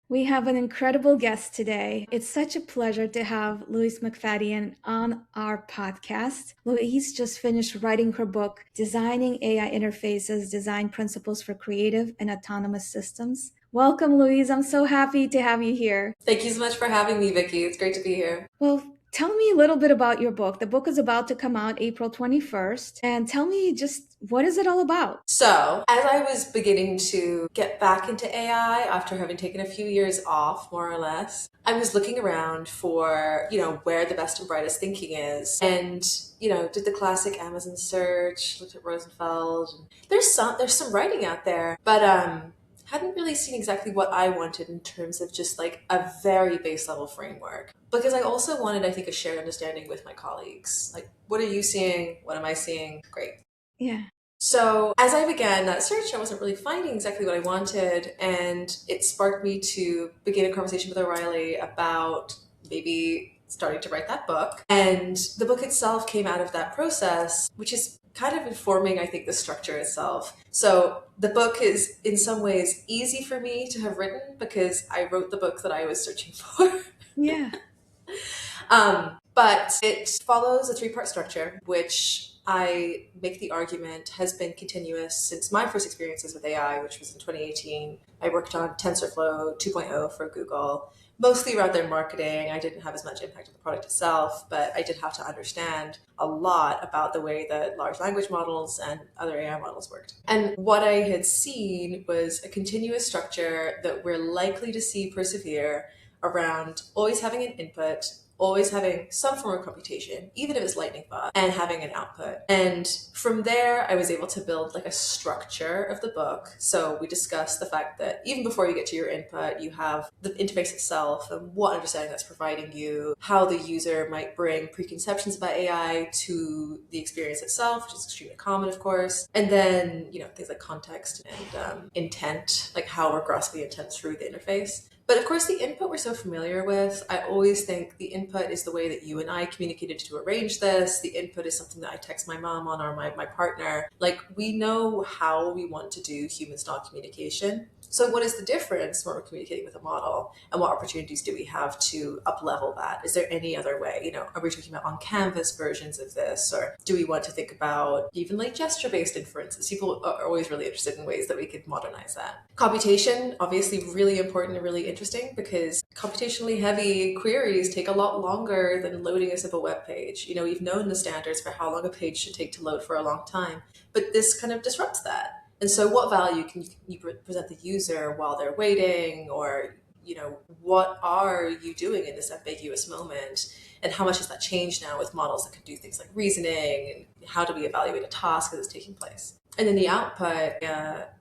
We have an incredible guest today. It's such a pleasure to have Louise Mcfadyen on our podcast. Louise just finished writing her book, Designing AI Interfaces, Design Principles for Creative and Autonomous Systems. Welcome, Louise. I'm so happy to have you here. Thank you so much for having me, Vicky. It's great to be here. Well, tell me a little bit about your book. The book is about to come out April 21st. And tell me just what is it all about? So, as I was beginning to get back into AI after having taken a few years off, more or less, I was looking around for, where the best and brightest thinking is. And, did the classic Amazon search, looked at Rosenfeld. And there's some writing out there, but hadn't really seen exactly what I wanted in terms of just like a very base level framework. Because I also wanted, I think, a shared understanding with my colleagues. Like, what are you seeing? What am I seeing? Great. Yeah. So as I began that search, I wasn't really finding exactly what I wanted. And it sparked me to begin a conversation with O'Reilly about maybe starting to write that book. And the book itself came out of that process, which is kind of informing, I think, the structure itself. So the book is in some ways easy for me to have written because I wrote the book that I was searching for. Yeah. But it follows a three-part structure, which I make the argument has been continuous since my first experiences with AI, which was in 2018. I worked on TensorFlow 2.0 for Google, mostly around their marketing. I didn't have as much impact on the product itself, but I did have to understand a lot about the way that large language models and other AI models worked. And what I had seen was a continuous structure that we're likely to see persevere around always having an input, always having some form of computation, even if it's lightning fast, and having an output. And from there, I was able to build like a structure of the book. So we discussed the fact that even before you get to your input, you have the interface itself and what understanding that's providing you, how the user might bring preconceptions about AI to the experience itself, which is extremely common, of course. And then, things like context and intent, like how we're grasping intent through the interface. But of course, the input we're so familiar with. I always think the input is the way that you and I communicated to arrange this. The input is something that I text my mom on or my partner. Like, we know how we want to do human-style communication. So what is the difference when we're communicating with a model, and what opportunities do we have to up-level that? Is there any other way? Are we talking about on-canvas versions of this, or do we want to think about even like gesture-based inferences? People are always really interested in ways that we could modernize that. Computation, obviously really important and really interesting because computationally heavy queries take a lot longer than loading a simple web page. We've known the standards for how long a page should take to load for a long time, but this kind of disrupts that. And so what value can you present the user while they're waiting, or, what are you doing in this ambiguous moment? And how much has that changed now with models that can do things like reasoning? And how do we evaluate a task as it's taking place? And then the output,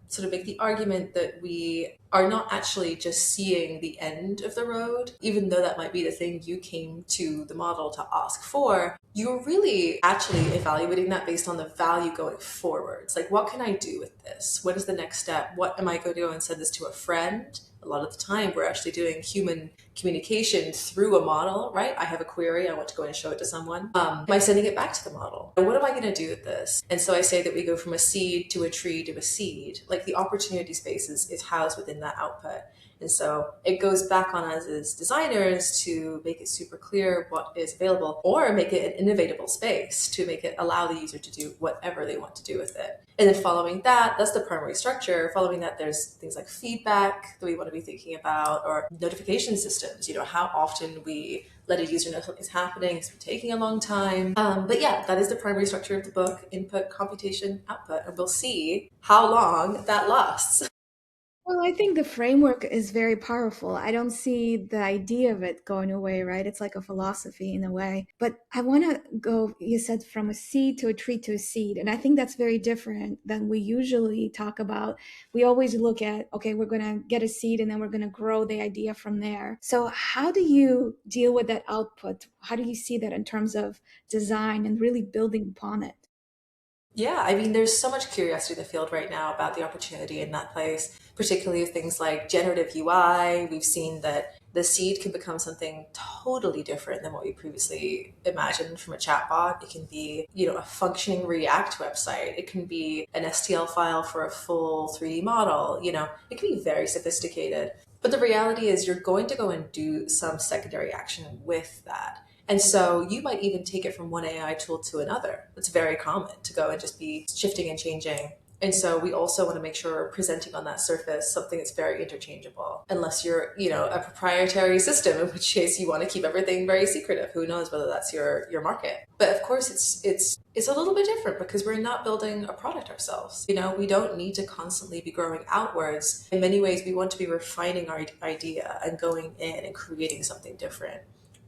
sort of make the argument that we are not actually just seeing the end of the road, even though that might be the thing you came to the model to ask for. You're really actually evaluating that based on the value going forwards. Like, what can I do with this? What is the next step? What am I going to go and send this to a friend? A lot of the time, we're actually doing human communication through a model, right? I have a query, I want to go and show it to someone. Am I sending it back to the model? And what am I going to do with this? And so I say that we go from a seed to a tree to a seed. Like, the opportunity space is housed within that output. And so it goes back on us as designers to make it super clear what is available, or make it an innovatable space to make it allow the user to do whatever they want to do with it. And then following that, that's the primary structure. Following that, there's things like feedback that we want to be thinking about, or notification systems, how often we let a user know something's happening, it's been taking a long time. But yeah, that is the primary structure of the book: input, computation, output, and we'll see how long that lasts. Well, I think the framework is very powerful. I don't see the idea of it going away, right? It's like a philosophy in a way. But I want to go, you said from a seed to a tree to a seed. And I think that's very different than we usually talk about. We always look at, okay, we're going to get a seed and then we're going to grow the idea from there. So how do you deal with that output? How do you see that in terms of design and really building upon it? Yeah, I mean, there's so much curiosity in the field right now about the opportunity in that place, particularly with things like generative UI. We've seen that the seed can become something totally different than what we previously imagined from a chatbot. It can be, a functioning React website. It can be an STL file for a full 3D model. It can be very sophisticated. But the reality is, you're going to go and do some secondary action with that. And so you might even take it from one AI tool to another. It's very common to go and just be shifting and changing. And so we also want to make sure we're presenting on that surface something that's very interchangeable, unless you're, a proprietary system, in which case you want to keep everything very secretive. Who knows whether that's your market? But of course, it's a little bit different because we're not building a product ourselves. We don't need to constantly be growing outwards. In many ways, we want to be refining our idea and going in and creating something different.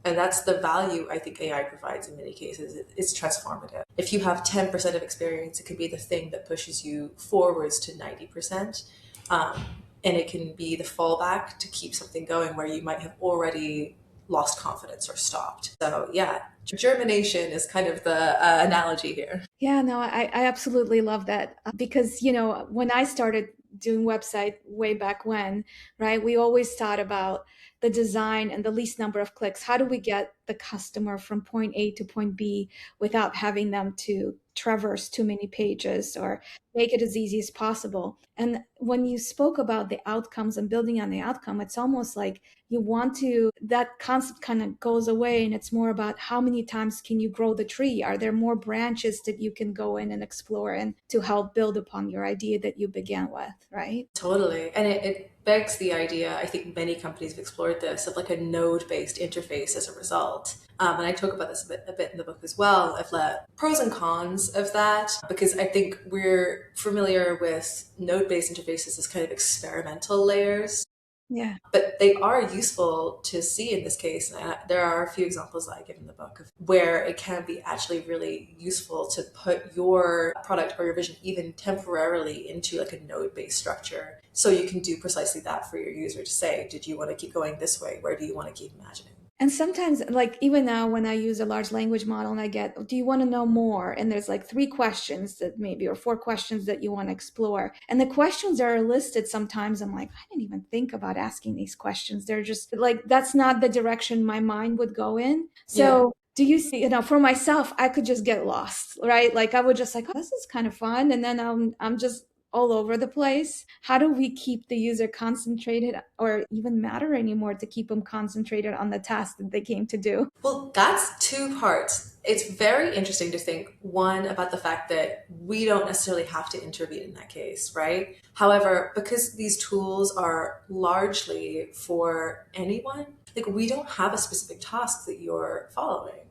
And that's the value I think AI provides in many cases. It's transformative. If you have 10% of experience, it could be the thing that pushes you forwards to 90%. And it can be the fallback to keep something going where you might have already lost confidence or stopped. So yeah, germination is kind of the analogy here. Yeah, no, I absolutely love that because, when I started doing website way back when, right, we always thought about the design and the least number of clicks. How do we get the customer from point A to point B without having them to traverse too many pages or make it as easy as possible? And when you spoke about the outcomes and building on the outcome, it's almost like you want to, that concept kind of goes away and it's more about how many times can you grow the tree? Are there more branches that you can go in and explore and to help build upon your idea that you began with, right? Totally. And it begs the idea, I think many companies have explored this, of like a node-based interface as a result. And I talk about this a bit in the book as well. I've let pros and cons of that because I think we're familiar with node-based interfaces as kind of experimental layers. Yeah. But they are useful to see in this case. And there are a few examples that I give in the book of where it can be actually really useful to put your product or your vision even temporarily into like a node-based structure. So you can do precisely that for your user to say, did you want to keep going this way? Where do you want to keep imagining? And sometimes, like even now, when I use a large language model and I get, do you want to know more? And there's like 3 questions that maybe, or 4 questions that you want to explore. And the questions are listed sometimes. I'm like, I didn't even think about asking these questions. They're just like, that's not the direction my mind would go in. Yeah. So do you see, for myself, I could just get lost, right? Like I would just like, oh, this is kind of fun. And then I'm just all over the place. How do we keep the user concentrated or even matter anymore to keep them concentrated on the task that they came to do? Well, that's two parts. It's very interesting to think, one, about the fact that we don't necessarily have to intervene in that case, right? However, because these tools are largely for anyone, like we don't have a specific task that you're following.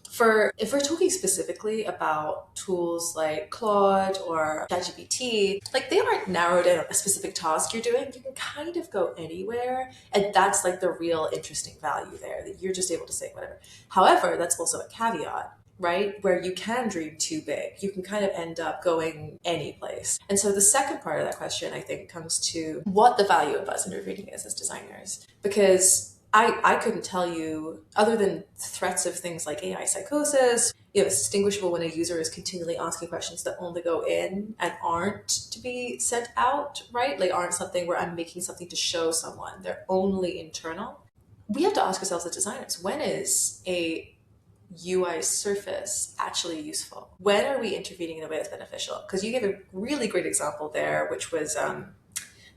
For if we're talking specifically about tools like Claude or ChatGPT, like they aren't narrowed in on a specific task you're doing. You can kind of go anywhere, and that's like the real interesting value there, that you're just able to say whatever. However, that's also a caveat, right? Where you can dream too big. You can kind of end up going any place. And so the second part of that question, I think, comes to what the value of us intervening is as designers. Because I couldn't tell you, other than threats of things like AI psychosis, it's distinguishable when a user is continually asking questions that only go in and aren't to be sent out, right? Like aren't something where I'm making something to show someone. They're only internal. We have to ask ourselves as designers, when is a UI surface actually useful? When are we intervening in a way that's beneficial? Because you gave a really great example there, which was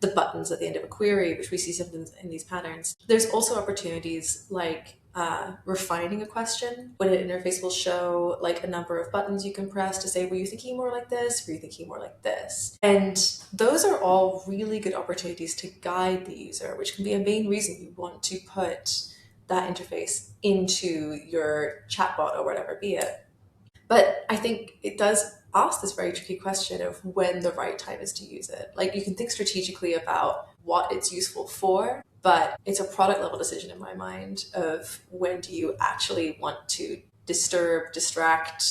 the buttons at the end of a query, which we see sometimes in these patterns. There's also opportunities like refining a question when an interface will show like a number of buttons you can press to say, were you thinking more like this? Were you thinking more like this? And those are all really good opportunities to guide the user, which can be a main reason you want to put that interface into your chatbot or whatever be it. But I think it does ask this very tricky question of when the right time is to use it. Like you can think strategically about what it's useful for, but it's a product level decision in my mind of when do you actually want to disturb, distract,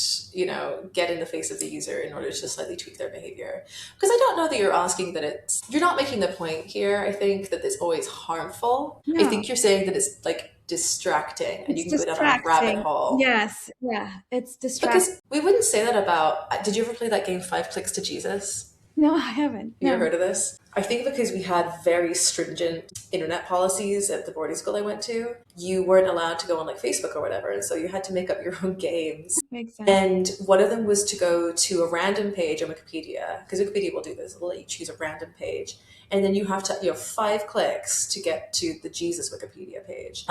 get in the face of the user in order to slightly tweak their behavior. Because I don't know that you're asking that you're not making the point here, I think, that it's always harmful. I No, think you're saying that it's like distracting and you it's can go down a rabbit distracting. hole. Yes, yeah, it's distracting. Because we wouldn't say that about. Did you ever play that game 5 Clicks to Jesus? No, I haven't. Have you ever No. heard of this? I think because we had very stringent internet policies at the boarding school I went to, you weren't allowed to go on like Facebook or whatever. And so you had to make up your own games. Makes sense. And one of them was to go to a random page on Wikipedia, because Wikipedia will do this. It'll let you choose a random page. And then you have to, 5 clicks to get to the Jesus Wikipedia page,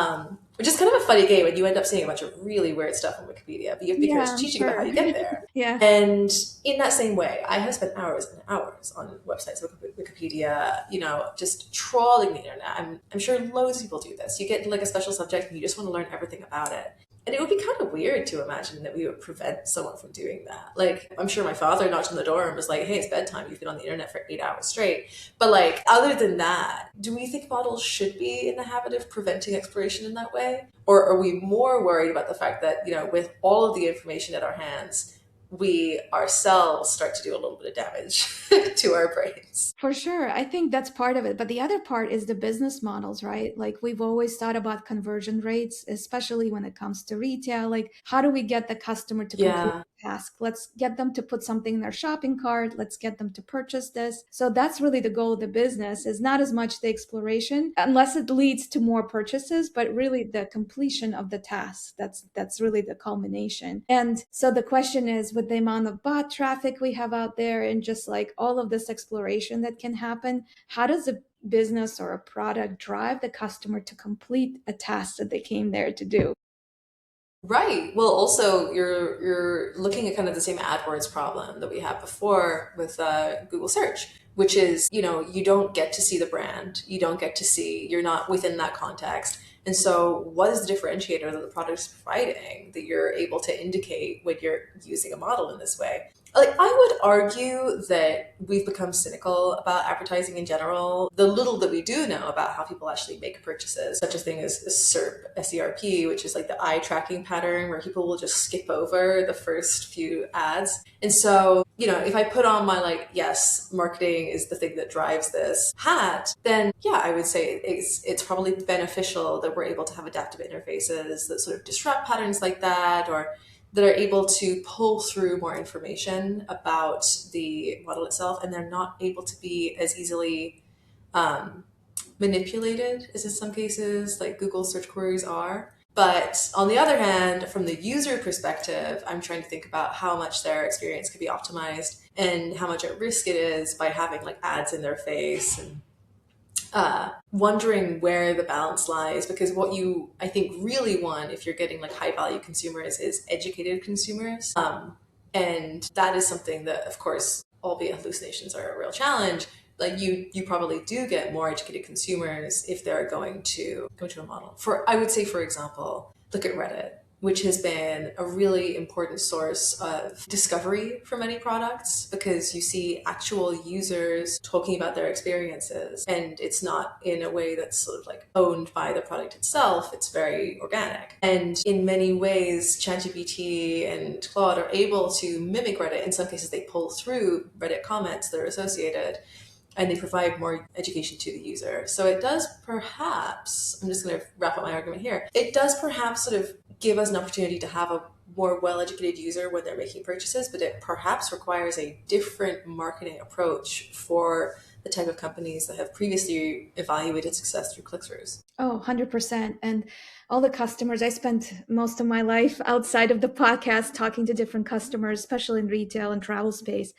which is kind of a funny game. And you end up seeing a bunch of really weird stuff on Wikipedia, but you have to be Yeah, curious I'm teaching about how sure. you get there. Yeah, And in that same way, I have spent hours and hours on websites like Wikipedia, just trawling the internet. I'm sure loads of people do this. You get like a special subject and you just want to learn everything about it. And it would be kind of weird to imagine that we would prevent someone from doing that. Like, I'm sure my father knocked on the door and was like, hey, it's bedtime. You've been on the internet for 8 hours straight. But like, other than that, do we think models should be in the habit of preventing exploration in that way? Or are we more worried about the fact that, with all of the information at our hands, we ourselves start to do a little bit of damage to our brains? for sure. I think that's part of it. But the other part is the business models, right? Like we've always thought about conversion rates, especially when it comes to retail. Like, how do we get the customer to complete Yeah. the task? Let's get them to put something in their shopping cart. Let's get them to purchase this. So that's really the goal of the business, is not as much the exploration, unless it leads to more purchases, but really the completion of the task. That's really the culmination. And so the question is, with the amount of bot traffic we have out there and just like all of this exploration that can happen, how does a business or a product drive the customer to complete a task that they came there to do? Right. Well, also you're looking at kind of the same AdWords problem that we had before with Google search, which is, you don't get to see the brand, you don't get to see, you're not within that context. And so what is the differentiator that the product is providing that you're able to indicate when you're using a model in this way? Like, I would argue that we've become cynical about advertising in general. The little that we do know about how people actually make purchases, such a thing as SERP, SERP, which is like the eye tracking pattern where people will just skip over the first few ads. And so, if I put on my like, yes, marketing is the thing that drives this hat, then yeah, I would say it's probably beneficial that we're able to have adaptive interfaces that sort of disrupt patterns like that, or that are able to pull through more information about the model itself, and they're not able to be as easily um, manipulated as in some cases like Google search queries are. But on the other hand, from the user perspective, I'm trying to think about how much their experience could be optimized and how much at risk it is by having like ads in their face, and wondering where the balance lies, because what you, I think, really want if you're getting like high value consumers is educated consumers. And that is something that, of course, albeit hallucinations are a real challenge, like you probably do get more educated consumers if they're going to go to a model. For, I would say, for example, look at Reddit, which has been a really important source of discovery for many products, because you see actual users talking about their experiences, and it's not in a way that's sort of like owned by the product itself. It's very organic. And in many ways, ChatGPT and Claude are able to mimic Reddit. In some cases, they pull through Reddit comments that are associated, and they provide more education to the user. So it does perhaps, I'm just going to wrap up my argument here, it does perhaps sort of give us an opportunity to have a more well-educated user when they're making purchases, but it perhaps requires a different marketing approach for the type of companies that have previously evaluated success through click-throughs. Oh, 100%. And all the customers, I spent most of my life outside of the podcast talking to different customers, especially in retail and travel space.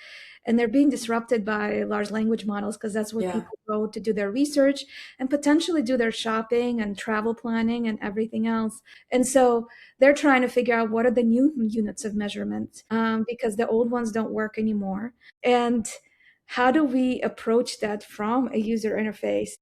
And they're being disrupted by large language models because that's where Yeah. people go to do their research and potentially do their shopping and travel planning and everything else. And so they're trying to figure out what are the new units of measurement, because the old ones don't work anymore. And how do we approach that from a user interface?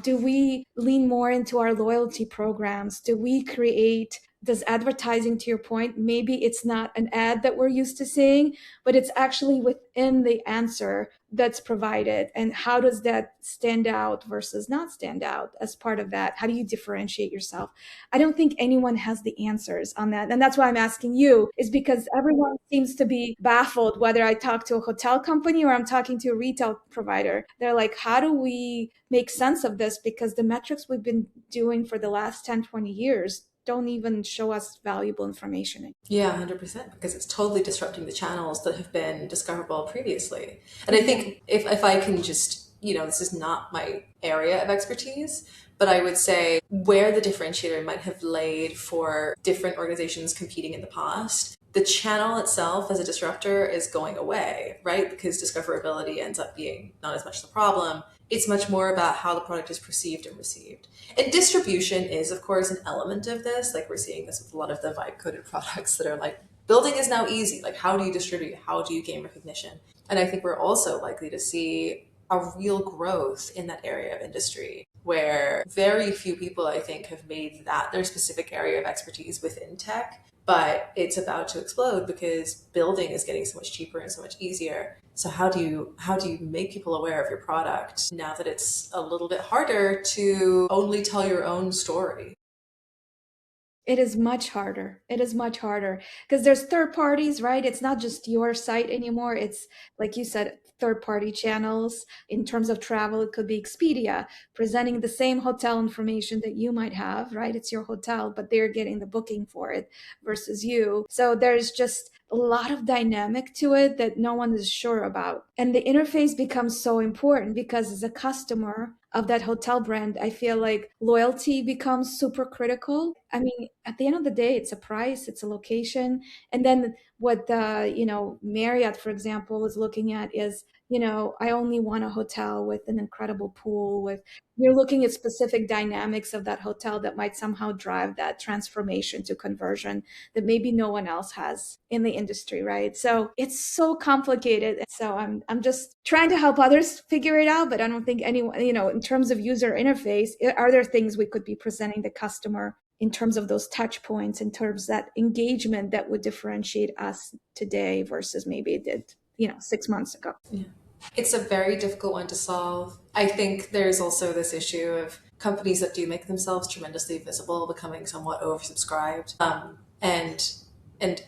Do we lean more into our loyalty programs? Do we create, does advertising, to your point, maybe it's not an ad that we're used to seeing, but it's actually within the answer that's provided? And how does that stand out versus not stand out as part of that? How do you differentiate yourself? I don't think anyone has the answers on that. And that's why I'm asking you, is because everyone seems to be baffled, whether I talk to a hotel company or I'm talking to a retail provider. They're like, how do we make sense of this? Because the metrics we've been doing for the last 10, 20 years don't even show us valuable information. Yeah, 100%, because it's totally disrupting the channels that have been discoverable previously. And I Yeah. think if I can just this is not my area of expertise, but I would say where the differentiator might have laid for different organizations competing in the past, the channel itself as a disruptor is going away, right? Because discoverability ends up being not as much the problem. It's much more about how the product is perceived and received. And distribution is, of course, an element of this. Like we're seeing this with a lot of the vibe coded products that are like, building is now easy. Like, how do you distribute? How do you gain recognition? And I think we're also likely to see a real growth in that area of industry where very few people, I think, have made that their specific area of expertise within tech. But it's about to explode because building is getting so much cheaper and so much easier. So how do you make people aware of your product now that it's a little bit harder to only tell your own story? It is much harder. It is much harder because there's third parties, right? It's not just your site anymore. It's like you said, third party channels. In terms of travel, it could be Expedia presenting the same hotel information that you might have, right? It's your hotel, but they're getting the booking for it versus you. So there's just a lot of dynamic to it that no one is sure about. And the interface becomes so important because as a customer of that hotel brand, I feel like loyalty becomes super critical. I mean, at the end of the day, it's a price, it's a location. And then what Marriott, for example, is looking at is, I only want a hotel with an incredible pool with you're looking at specific dynamics of that hotel that might somehow drive that transformation to conversion that maybe no one else has in the industry, right? So it's so complicated. So I'm just trying to help others figure it out, but I don't think anyone, in terms of user interface, are there things we could be presenting the customer in terms of those touch points, in terms of that engagement that would differentiate us today versus maybe it did, 6 months ago? Yeah. It's a very difficult one to solve. I think there's also this issue of companies that do make themselves tremendously visible becoming somewhat oversubscribed, and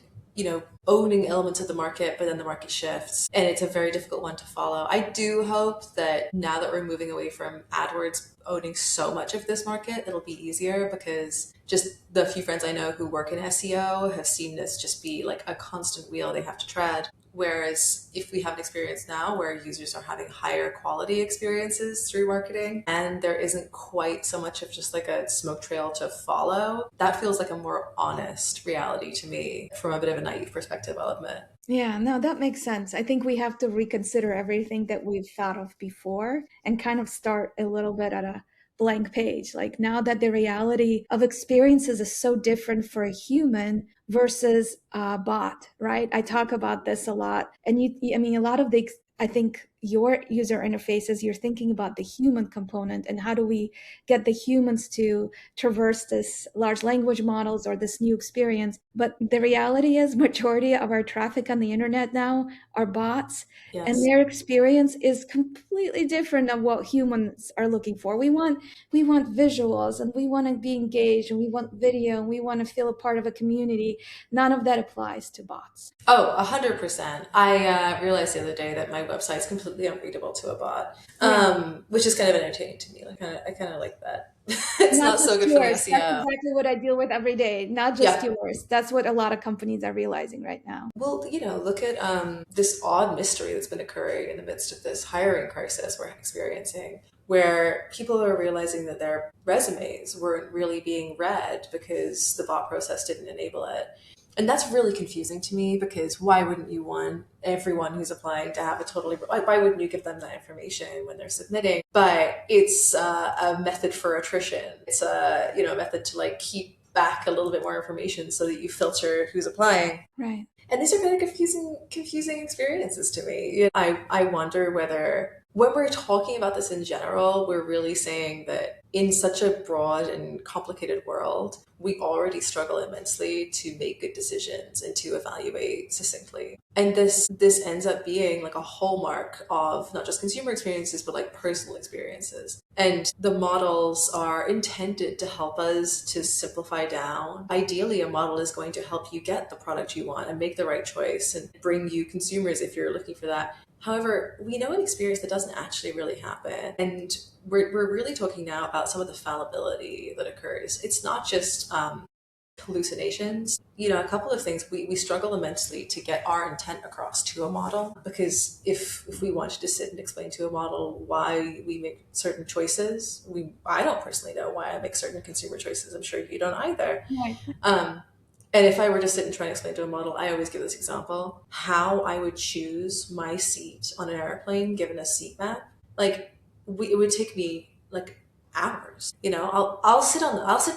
owning elements of the market, but then the market shifts, and it's a very difficult one to follow. I do hope that now that we're moving away from AdWords owning so much of this market, it'll be easier because just the few friends I know who work in SEO have seen this just be like a constant wheel they have to tread. Whereas if we have an experience now where users are having higher quality experiences through marketing and there isn't quite so much of just like a smoke trail to follow, that feels like a more honest reality to me from a bit of a naive perspective, I'll admit. Yeah, no, that makes sense. I think we have to reconsider everything that we've thought of before and kind of start a little bit at a blank page. Like now that the reality of experiences is so different for a human versus a bot, right? I talk about this a lot. And I mean, a lot of I think your user interfaces, you're thinking about the human component and how do we get the humans to traverse this large language models or this new experience. But the reality is majority of our traffic on the internet now are bots, and Yes. their experience is completely different than what humans are looking for. We want visuals, and we want to be engaged, and we want video, and we want to feel a part of a community. None of that applies to bots. Oh, 100%. I realized the other day that my website's completely unreadable to a bot, Yeah. which is kind of entertaining to me. Like, I kind of like that. It's Not not so just good for the yours. That's SEO. exactly what I deal with every day. Not just Yeah. yours. That's what a lot of companies are realizing right now. Well, look at this odd mystery that's been occurring in the midst of this hiring crisis we're experiencing, where people are realizing that their resumes weren't really being read because the bot process didn't enable it. And that's really confusing to me because why wouldn't you want everyone who's applying to have a totally, why wouldn't you give them that information when they're submitting? But it's a method for attrition. It's a method to like keep back a little bit more information so that you filter who's applying. Right. And these are kind of confusing experiences to me. I wonder whether when we're talking about this in general, we're really saying that in such a broad and complicated world, we already struggle immensely to make good decisions and to evaluate succinctly. And this ends up being like a hallmark of not just consumer experiences, but like personal experiences. And the models are intended to help us to simplify down. Ideally, a model is going to help you get the product you want and make the right choice and bring you consumers if you're looking for that. However, we know an experience that doesn't actually really happen. And we're really talking now about some of the fallibility that occurs. It's not just hallucinations. A couple of things. We struggle immensely to get our intent across to a model, because if we wanted to sit and explain to a model why we make certain choices, I don't personally know why I make certain consumer choices. I'm sure you don't either. Right. Um, and if I were to sit and try and explain to a model, I always give this example: how I would choose my seat on an airplane given a seat map. Like, it would take me like hours. I'll sit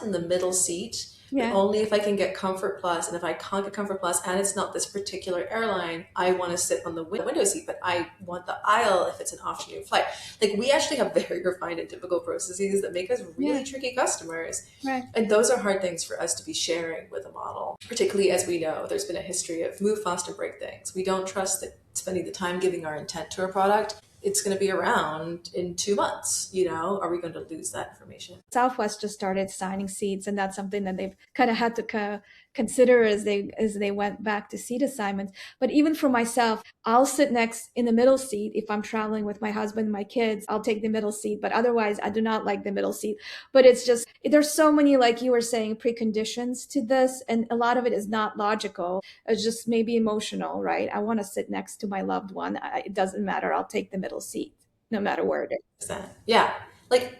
in the middle seat, but Yeah. only if I can get Comfort Plus. And if I can't get Comfort Plus and it's not this particular airline, I want to sit on the window seat, but I want the aisle if it's an afternoon flight. Like, we actually have very refined and difficult processes that make us Yeah. really tricky customers. Right. And those are hard things for us to be sharing with a model, particularly as we know there's been a history of move fast and break things. We don't trust that spending the time giving our intent to a product, it's going to be around in 2 months. Are we going to lose that information? Southwest just started signing seats, and that's something that they've kind of had to consider as they went back to seat assignments. But even for myself, I'll sit next in the middle seat. If I'm traveling with my husband and my kids, I'll take the middle seat. But otherwise, I do not like the middle seat. But it's just there's so many, like you were saying, preconditions to this, and a lot of it is not logical. It's just maybe emotional, right? I want to sit next to my loved one. It doesn't matter. I'll take the middle seat, no matter where it is. Yeah, like,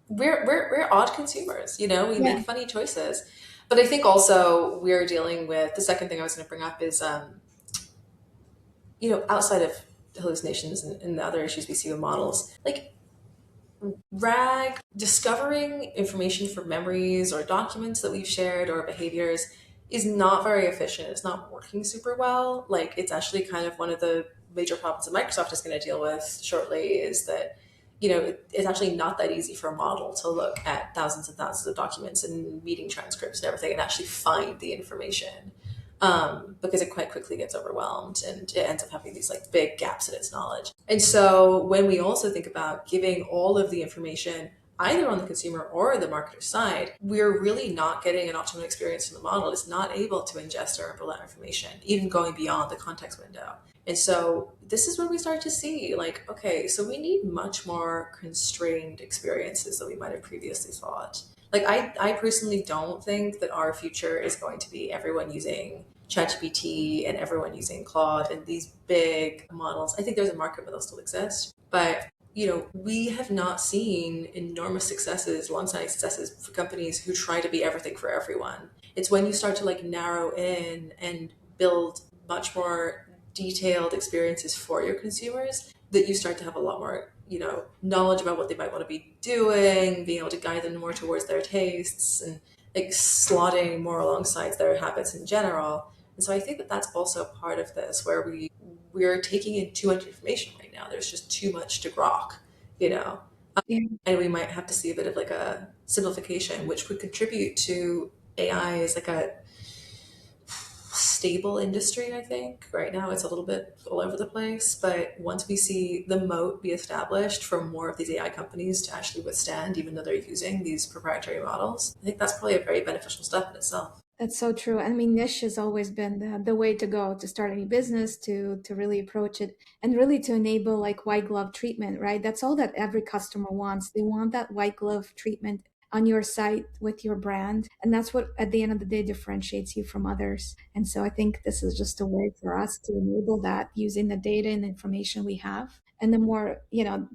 we're odd consumers. We make Yeah. funny choices. But I think also we're dealing with the second thing I was going to bring up is, outside of hallucinations and the other issues we see with models, like RAG, discovering information from memories or documents that we've shared or behaviors is not very efficient. It's not working super well. Like, it's actually kind of one of the major problems that Microsoft is going to deal with shortly, is that, it's actually not that easy for a model to look at thousands and thousands of documents and meeting transcripts and everything and actually find the information. Because it quite quickly gets overwhelmed and it ends up having these like big gaps in its knowledge. And so when we also think about giving all of the information either on the consumer or the marketer side, we're really not getting an optimal experience from the model. It's not able to ingest or implement information, even going beyond the context window. And so this is where we start to see, like, okay, so we need much more constrained experiences than we might have previously thought. Like, I personally don't think that our future is going to be everyone using ChatGPT and everyone using Claude and these big models. I think there's a market where they'll still exist. But, we have not seen enormous successes, long-standing successes for companies who try to be everything for everyone. It's when you start to like narrow in and build much more detailed experiences for your consumers that you start to have a lot more, knowledge about what they might want to be doing, being able to guide them more towards their tastes, and like slotting more alongside their habits in general. And so I think that that's also part of this, where we're taking in too much information right now. There's just too much to grok, you know. Yeah. And we might have to see a bit of like a simplification, which would contribute to AI as like a stable industry. I think right now it's a little bit all over the place, but once we see the moat be established for more of these AI companies to actually withstand, even though they're using these proprietary models, I think that's probably a very beneficial step in itself. That's so true. I mean, niche has always been the way to go to start any business, to really approach it and really to enable like white glove treatment, right? That's all that every customer wants. They want that white glove treatment on your site with your brand. And that's what at the end of the day differentiates you from others. And so I think this is just a way for us to enable that using the data and information we have. And the more,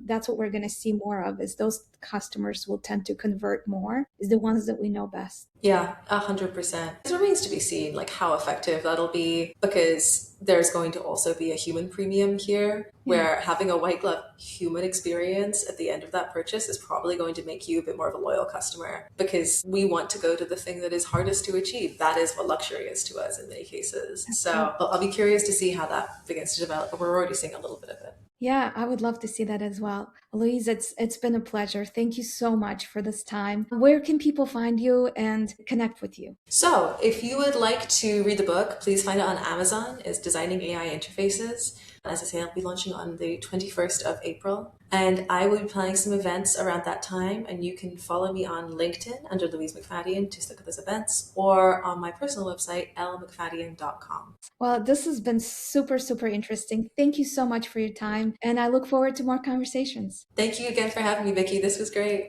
that's what we're going to see more of is those customers will tend to convert more, is the ones that we know best. Yeah, 100%. It remains to be seen, like how effective that'll be, because there's going to also be a human premium here, Yeah. where having a white glove human experience at the end of that purchase is probably going to make you a bit more of a loyal customer, because we want to go to the thing that is hardest to achieve. That is what luxury is to us in many cases. Absolutely. So I'll be curious to see how that begins to develop, but we're already seeing a little bit of it. Yeah, I would love to see that as well. Louise, it's been a pleasure. Thank you so much for this time. Where can people find you and connect with you? So, if you would like to read the book, please find it on Amazon. It's Designing AI Interfaces. As I say, I'll be launching on the 21st of April. And I will be planning some events around that time. And you can follow me on LinkedIn under Louise Mcfadyen to look at those events, or on my personal website, lmcfadyen.com. Well, this has been super, super interesting. Thank you so much for your time. And I look forward to more conversations. Thank you again for having me, Vicky. This was great.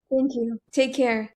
Thank you. Take care.